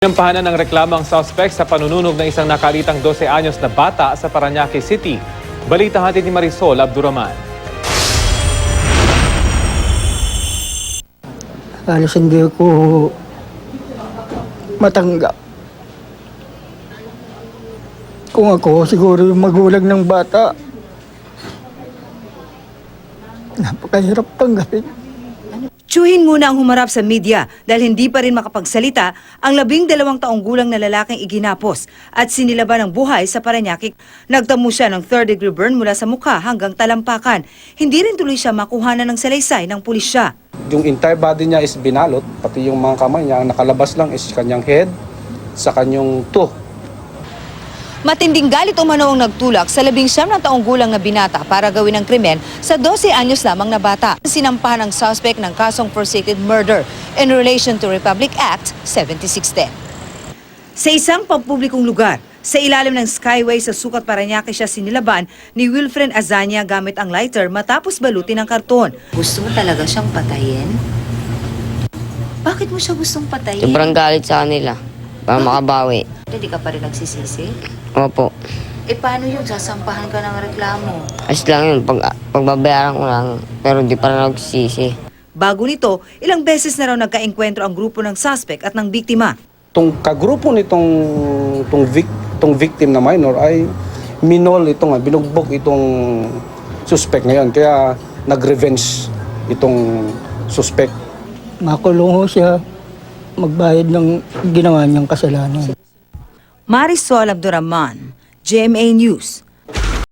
Sinampahan ng reklamo ang suspect sa panununog ng isang nakalitang 12 anyos na bata sa Parañaque City. Balita hatid ni Marisol Abduraman. Halos hindi ko matanggap. Kung ako siguro yung magulang ng bata, napakahirap tanggapin. Tsuhin muna ang humarap sa media dahil hindi pa rin makapagsalita ang 12 taong gulang na lalaking iginapos at sinilaban ng buhay sa Parañaque. Nagtamo siya ng 3rd-degree burn mula sa mukha hanggang talampakan. Hindi rin tuloy siya makuhanan ng salaysay ng pulisya. Yung entire body niya is binalot, pati yung mga kamay niya, ang nakalabas lang is kanyang head sa kanyang toe. Matinding galit umano ang nagtulak sa 19 na taong gulang na binata para gawin ang krimen sa 12 anyos lamang na bata. Sinampahan ang suspect ng kasong forsaken murder in relation to Republic Act 7610. Sa isang pampublikong lugar, sa ilalim ng skyway sa Sucat, Parañaque siya sinilaban ni Wilfred Azania gamit ang lighter matapos balutin ng karton. Gusto mo talaga siyang patayin? Bakit mo siya gustong patayin? Sobrang galit sa kanila para makabawi. Hindi ka pa rin nagsisisi? Opo. Eh paano yun? Sasampahan ka ng reklamo. Ayos lang yun. Pagbabayaran ko lang. Pero di pa rin nagsisi. Bago nito, ilang beses na raw nagkaengkwentro ang grupo ng suspect at ng biktima. Itong kagrupo nitong victim na minor ay binugbog itong suspect ngayon. Kaya nag-revenge itong suspect. Makulong ho siya, magbayad ng ginawa niyang kasalanan. Marisol Abduraman, GMA News.